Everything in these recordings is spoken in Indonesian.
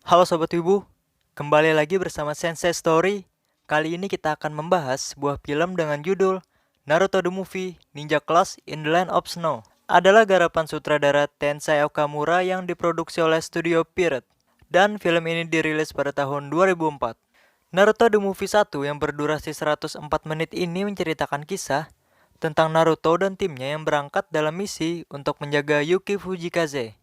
Halo Sobat Wibu, kembali lagi bersama Sensei Story. Kali ini kita akan membahas sebuah film dengan judul Naruto the Movie Ninja Class in the Land of Snow. Adalah garapan sutradara Tensai Okamura yang diproduksi oleh Studio Pierrot. Dan film ini dirilis pada tahun 2004. Naruto the Movie 1 yang berdurasi 104 menit ini menceritakan kisah tentang Naruto dan timnya yang berangkat dalam misi untuk menjaga Yuki Fujikaze,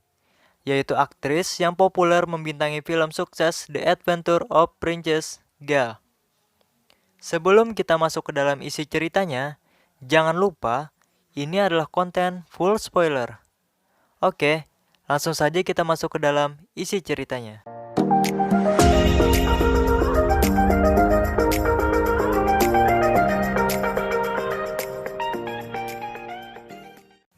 yaitu aktris yang populer membintangi film sukses The Adventure of Princess Gale. Sebelum kita masuk ke dalam isi ceritanya, jangan lupa ini adalah konten full spoiler. Oke, langsung saja kita masuk ke dalam isi ceritanya.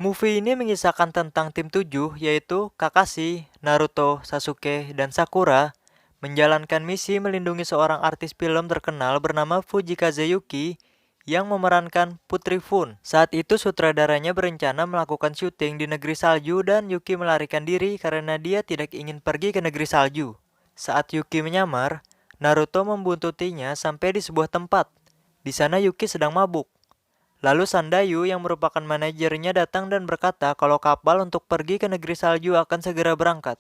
Movie ini mengisahkan tentang tim 7, yaitu Kakashi, Naruto, Sasuke, dan Sakura menjalankan misi melindungi seorang artis film terkenal bernama Fujikaze Yuki yang memerankan Putri Fun. Saat itu sutradaranya berencana melakukan syuting di negeri salju dan Yuki melarikan diri karena dia tidak ingin pergi ke negeri salju. Saat Yuki menyamar, Naruto membuntutinya sampai di sebuah tempat. Di sana Yuki sedang mabuk. Lalu Sandayu yang merupakan manajernya datang dan berkata kalau kapal untuk pergi ke negeri salju akan segera berangkat.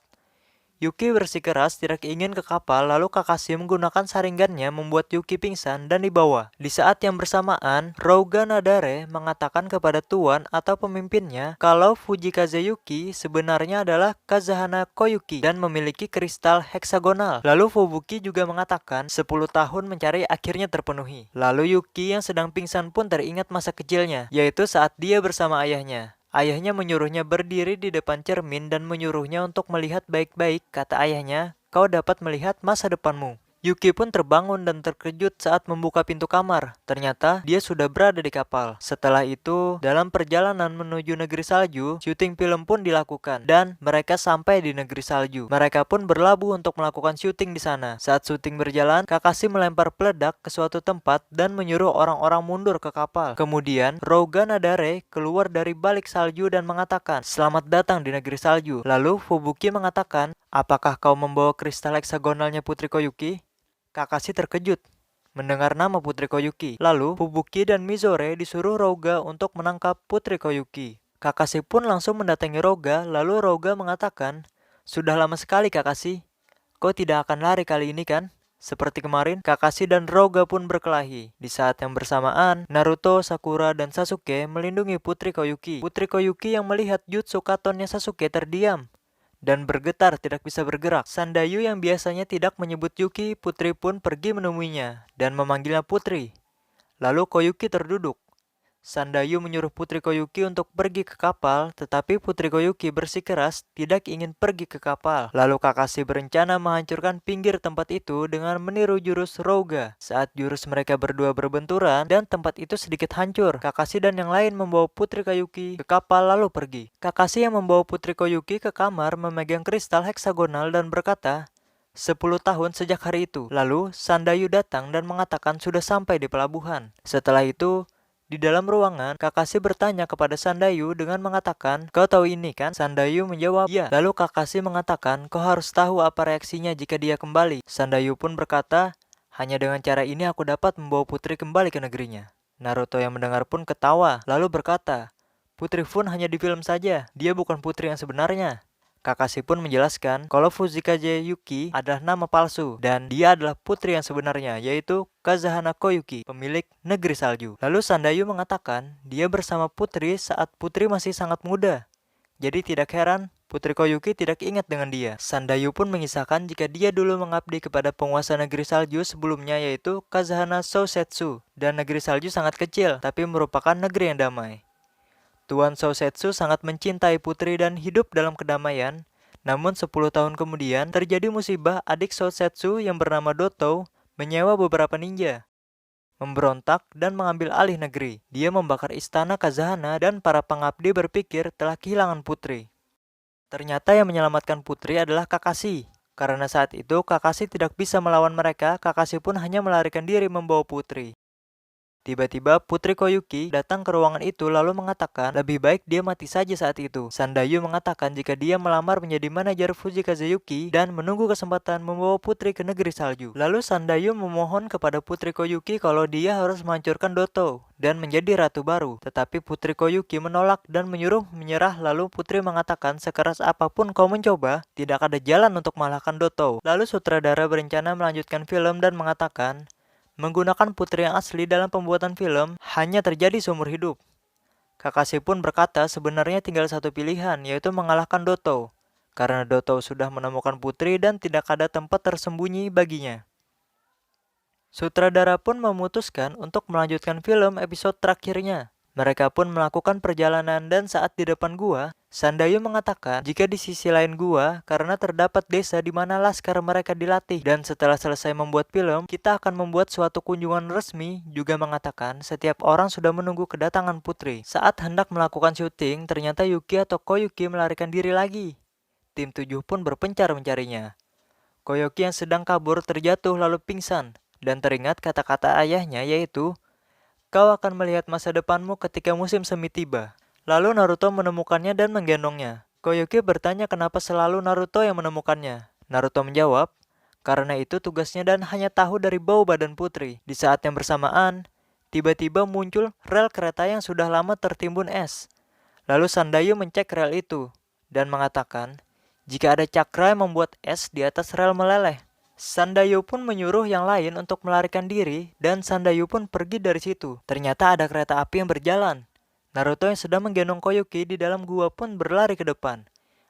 Yuki bersikeras tidak ingin ke kapal, lalu Kakashi menggunakan saringannya membuat Yuki pingsan dan dibawa. Di saat yang bersamaan, Rouga Nadare mengatakan kepada tuan atau pemimpinnya kalau Fujikaze Yuki sebenarnya adalah Kazahana Koyuki dan memiliki kristal heksagonal. Lalu Fubuki juga mengatakan 10 tahun mencari akhirnya terpenuhi. Lalu Yuki yang sedang pingsan pun teringat masa kecilnya, yaitu saat dia bersama ayahnya. Ayahnya menyuruhnya berdiri di depan cermin dan menyuruhnya untuk melihat baik-baik. Kata ayahnya, kau dapat melihat masa depanmu. Yuki pun terbangun dan terkejut saat membuka pintu kamar. Ternyata dia sudah berada di kapal. Setelah itu, dalam perjalanan menuju negeri salju, syuting film pun dilakukan dan mereka sampai di negeri salju. Mereka pun berlabuh untuk melakukan syuting di sana. Saat syuting berjalan, Kakashi melempar peledak ke suatu tempat dan menyuruh orang-orang mundur ke kapal. Kemudian, Rouga Nadare keluar dari balik salju dan mengatakan, "Selamat datang di negeri salju." Lalu Fubuki mengatakan, "Apakah kau membawa kristal heksagonalnya Putri Koyuki?" Kakashi terkejut mendengar nama Putri Koyuki. Lalu, Fubuki dan Mizore disuruh Rouga untuk menangkap Putri Koyuki. Kakashi pun langsung mendatangi Rouga, lalu Rouga mengatakan, "Sudah lama sekali Kakashi. Kau tidak akan lari kali ini kan? Seperti kemarin, Kakashi dan Rouga pun berkelahi. Di saat yang bersamaan, Naruto, Sakura, dan Sasuke melindungi Putri Koyuki. Putri Koyuki yang melihat jutsu katonnya Sasuke terdiam dan bergetar tidak bisa bergerak. Sandayu yang biasanya tidak menyebut Yuki, Putri pun pergi menemuinya dan memanggilnya Putri. Lalu Koyuki terduduk. Sandayu menyuruh Putri Koyuki untuk pergi ke kapal, tetapi Putri Koyuki bersikeras tidak ingin pergi ke kapal. Lalu Kakashi berencana menghancurkan pinggir tempat itu dengan meniru jurus Rouga. Saat jurus mereka berdua berbenturan dan tempat itu sedikit hancur, Kakashi dan yang lain membawa Putri Koyuki ke kapal lalu pergi. Kakashi yang membawa Putri Koyuki ke kamar memegang kristal heksagonal dan berkata, 10 tahun sejak hari itu. Lalu Sandayu datang dan mengatakan sudah sampai di pelabuhan. Setelah itu, di dalam ruangan, Kakashi bertanya kepada Sandayu dengan mengatakan, "Kau tahu ini kan?" Sandayu menjawab, "Ya." Lalu Kakashi mengatakan, "Kau harus tahu apa reaksinya jika dia kembali." Sandayu pun berkata, "Hanya dengan cara ini aku dapat membawa Putri kembali ke negerinya." Naruto yang mendengar pun ketawa, lalu berkata, "Putri Fun hanya di film saja, dia bukan putri yang sebenarnya." Kakashi pun menjelaskan kalau Fujikaze Yuki adalah nama palsu dan dia adalah putri yang sebenarnya, yaitu Kazahana Koyuki, pemilik negeri salju. Lalu Sandayu mengatakan dia bersama Putri saat Putri masih sangat muda. Jadi tidak heran Putri Koyuki tidak ingat dengan dia. Sandayu pun mengisahkan jika dia dulu mengabdi kepada penguasa negeri salju sebelumnya, yaitu Kazahana Sousetsu, dan negeri salju sangat kecil tapi merupakan negeri yang damai. Tuan Sousetsu sangat mencintai Putri dan hidup dalam kedamaian. Namun 10 tahun kemudian terjadi musibah. Adik Sousetsu yang bernama Dotou menyewa beberapa ninja, memberontak dan mengambil alih negeri. Dia membakar istana Kazahana dan para pengabdi berpikir telah kehilangan Putri. Ternyata yang menyelamatkan Putri adalah Kakashi. Karena saat itu Kakashi tidak bisa melawan mereka, Kakashi pun hanya melarikan diri membawa Putri. Tiba-tiba Putri Koyuki datang ke ruangan itu lalu mengatakan lebih baik dia mati saja saat itu. Sandayu mengatakan jika dia melamar menjadi manajer Fujikaze Yuki dan menunggu kesempatan membawa Putri ke negeri salju. Lalu Sandayu memohon kepada Putri Koyuki kalau dia harus menghancurkan Doto dan menjadi ratu baru. Tetapi Putri Koyuki menolak dan menyuruh menyerah. Lalu Putri mengatakan sekeras apapun kau mencoba, tidak ada jalan untuk mengalahkan Doto. Lalu sutradara berencana melanjutkan film dan mengatakan menggunakan putri yang asli dalam pembuatan film hanya terjadi seumur hidup. Kakashi pun berkata sebenarnya tinggal satu pilihan, yaitu mengalahkan Doto. Karena Doto sudah menemukan putri dan tidak ada tempat tersembunyi baginya. Sutradara pun memutuskan untuk melanjutkan film episode terakhirnya. Mereka pun melakukan perjalanan dan saat di depan gua, Sandayu mengatakan jika di sisi lain gua karena terdapat desa di mana laskar mereka dilatih dan setelah selesai membuat film, kita akan membuat suatu kunjungan resmi. Juga mengatakan setiap orang sudah menunggu kedatangan Putri. Saat hendak melakukan syuting, ternyata Yuki atau Koyuki melarikan diri lagi. Tim 7 pun berpencar mencarinya. Koyuki yang sedang kabur terjatuh lalu pingsan dan teringat kata-kata ayahnya yaitu kau akan melihat masa depanmu ketika musim semi tiba. Lalu Naruto menemukannya dan menggendongnya. Koyuki bertanya kenapa selalu Naruto yang menemukannya. Naruto menjawab, karena itu tugasnya dan hanya tahu dari bau badan Putri. Di saat yang bersamaan, tiba-tiba muncul rel kereta yang sudah lama tertimbun es. Lalu Sandayu mencek rel itu dan mengatakan, jika ada cakra yang membuat es di atas rel meleleh. Sandayu pun menyuruh yang lain untuk melarikan diri dan Sandayu pun pergi dari situ. Ternyata ada kereta api yang berjalan. Naruto yang sedang menggendong Koyuki di dalam gua pun berlari ke depan.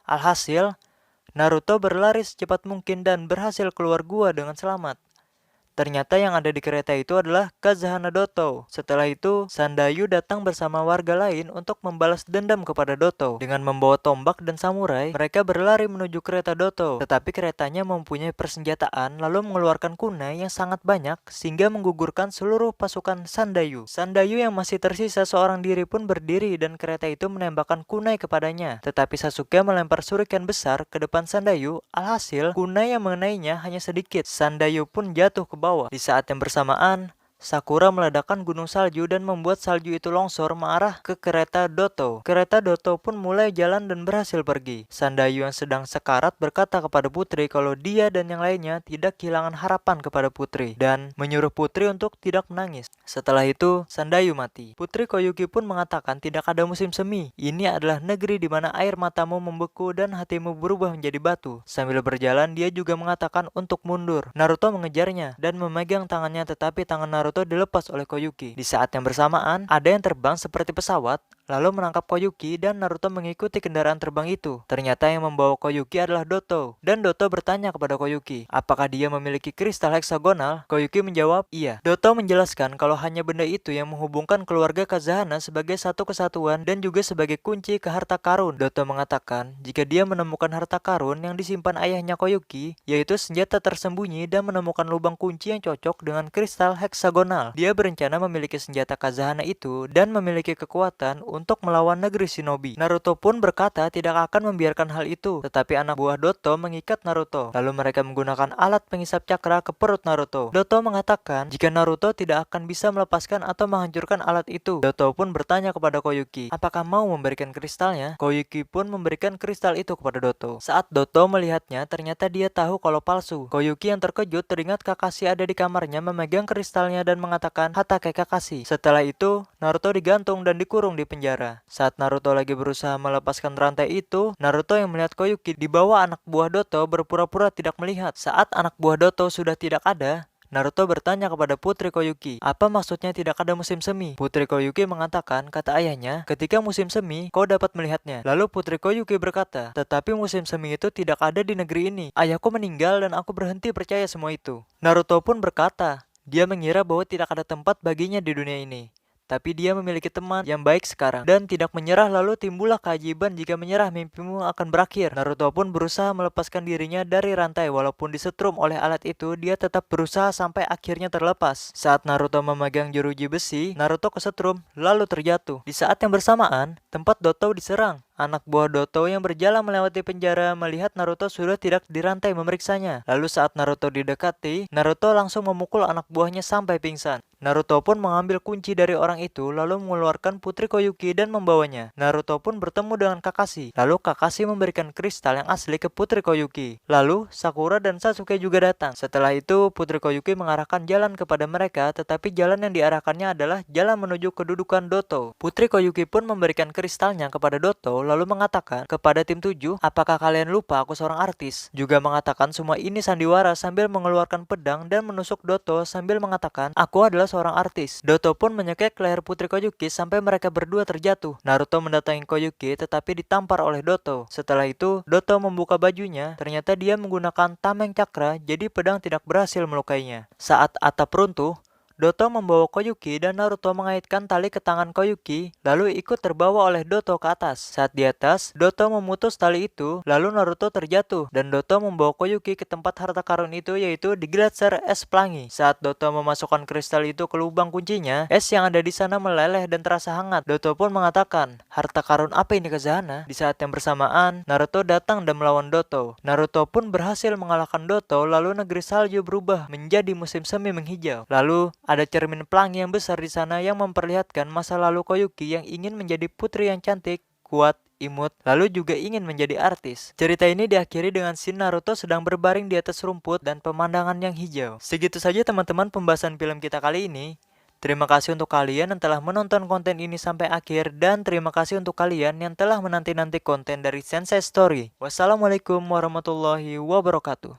Alhasil, Naruto berlari secepat mungkin dan berhasil keluar gua dengan selamat. Ternyata yang ada di kereta itu adalah Kazahana Doto. Setelah itu, Sandayu datang bersama warga lain untuk membalas dendam kepada Doto. Dengan membawa tombak dan samurai, mereka berlari menuju kereta Doto. Tetapi keretanya mempunyai persenjataan lalu mengeluarkan kunai yang sangat banyak sehingga menggugurkan seluruh pasukan Sandayu. Sandayu yang masih tersisa seorang diri pun berdiri dan kereta itu menembakkan kunai kepadanya. Tetapi Sasuke melempar shuriken besar ke depan Sandayu. Alhasil, kunai yang mengenainya hanya sedikit. Sandayu pun jatuh ke bawah. Di saat yang bersamaan, Sakura meledakkan gunung salju dan membuat salju itu longsor mengarah ke kereta Doto. Kereta Doto pun mulai jalan dan berhasil pergi. Sandayu yang sedang sekarat berkata kepada Putri kalau dia dan yang lainnya tidak kehilangan harapan kepada Putri dan menyuruh Putri untuk tidak menangis. Setelah itu, Sandayu mati. Putri Koyuki pun mengatakan tidak ada musim semi. Ini adalah negeri di mana air matamu membeku dan hatimu berubah menjadi batu. Sambil berjalan, dia juga mengatakan untuk mundur. Naruto mengejarnya dan memegang tangannya tetapi tangan Naruto dilepas oleh Koyuki. Di saat yang bersamaan, ada yang terbang seperti pesawat, lalu menangkap Koyuki dan Naruto mengikuti kendaraan terbang itu. Ternyata yang membawa Koyuki adalah Doto. Dan Doto bertanya kepada Koyuki, apakah dia memiliki kristal heksagonal? Koyuki menjawab, iya. Doto menjelaskan kalau hanya benda itu yang menghubungkan keluarga Kazahana sebagai satu kesatuan dan juga sebagai kunci ke harta karun. Doto mengatakan, jika dia menemukan harta karun yang disimpan ayahnya Koyuki, yaitu senjata tersembunyi dan menemukan lubang kunci yang cocok dengan kristal heksagonal, dia berencana memiliki senjata Kazahana itu dan memiliki kekuatan untuk melawan negeri shinobi. Naruto pun berkata tidak akan membiarkan hal itu, tetapi anak buah Doto mengikat Naruto. Lalu mereka menggunakan alat pengisap cakra ke perut Naruto. Doto mengatakan jika Naruto tidak akan bisa melepaskan atau menghancurkan alat itu. Doto pun bertanya kepada Koyuki, apakah mau memberikan kristalnya? Koyuki pun memberikan kristal itu kepada Doto. Saat Doto melihatnya, ternyata dia tahu kalau palsu. Koyuki yang terkejut teringat Kakashi ada di kamarnya memegang kristalnya dan mengatakan Hatake Kakashi. Setelah itu, Naruto digantung dan dikurung di penjara. Saat Naruto lagi berusaha melepaskan rantai itu, Naruto yang melihat Koyuki di bawah anak buah Doto berpura-pura tidak melihat. Saat anak buah Doto sudah tidak ada, Naruto bertanya kepada Putri Koyuki, apa maksudnya tidak ada musim semi? Putri Koyuki mengatakan, kata ayahnya, ketika musim semi, kau dapat melihatnya. Lalu Putri Koyuki berkata, tetapi musim semi itu tidak ada di negeri ini. Ayahku meninggal dan aku berhenti percaya semua itu. Naruto pun berkata, dia mengira bahwa tidak ada tempat baginya di dunia ini. Tapi dia memiliki teman yang baik sekarang dan tidak menyerah, lalu timbullah keajaiban jika menyerah mimpimu akan berakhir. Naruto pun berusaha melepaskan dirinya dari rantai walaupun disetrum oleh alat itu, dia tetap berusaha sampai akhirnya terlepas. Saat Naruto memegang jeruji besi, Naruto kesetrum lalu terjatuh. Di saat yang bersamaan, tempat Doto diserang. Anak buah Doto yang berjalan melewati penjara melihat Naruto sudah tidak dirantai memeriksanya. Lalu saat Naruto didekati, Naruto langsung memukul anak buahnya sampai pingsan. Naruto pun mengambil kunci dari orang itu lalu mengeluarkan Putri Koyuki dan membawanya. Naruto pun bertemu dengan Kakashi. Lalu Kakashi memberikan kristal yang asli ke Putri Koyuki. Lalu Sakura dan Sasuke juga datang. Setelah itu Putri Koyuki mengarahkan jalan kepada mereka, tetapi jalan yang diarahkannya adalah jalan menuju kedudukan Doto. Putri Koyuki pun memberikan kristalnya kepada Doto lalu mengatakan kepada tim 7, apakah kalian lupa aku seorang artis? Juga mengatakan semua ini sandiwara sambil mengeluarkan pedang dan menusuk Doto sambil mengatakan, aku adalah seorang artis. Doto pun menyekek leher Putri Koyuki sampai mereka berdua terjatuh. Naruto mendatangi Koyuki tetapi ditampar oleh Doto. Setelah itu, Doto membuka bajunya. Ternyata dia menggunakan tameng cakra, jadi pedang tidak berhasil melukainya. Saat atap runtuh, Doto membawa Koyuki dan Naruto mengaitkan tali ke tangan Koyuki, lalu ikut terbawa oleh Doto ke atas. Saat di atas, Doto memutus tali itu, lalu Naruto terjatuh, dan Doto membawa Koyuki ke tempat harta karun itu, yaitu di gletser es pelangi. Saat Doto memasukkan kristal itu ke lubang kuncinya, es yang ada di sana meleleh dan terasa hangat. Doto pun mengatakan, harta karun apa ini Kazahana? Di saat yang bersamaan, Naruto datang dan melawan Doto. Naruto pun berhasil mengalahkan Doto, lalu negeri salju berubah menjadi musim semi menghijau. Lalu, ada cermin pelangi yang besar di sana yang memperlihatkan masa lalu Koyuki yang ingin menjadi putri yang cantik, kuat, imut, lalu juga ingin menjadi artis. Cerita ini diakhiri dengan scene Naruto sedang berbaring di atas rumput dan pemandangan yang hijau. Segitu saja teman-teman pembahasan film kita kali ini. Terima kasih untuk kalian yang telah menonton konten ini sampai akhir dan terima kasih untuk kalian yang telah menanti-nanti konten dari Sensei Story. Wassalamualaikum warahmatullahi wabarakatuh.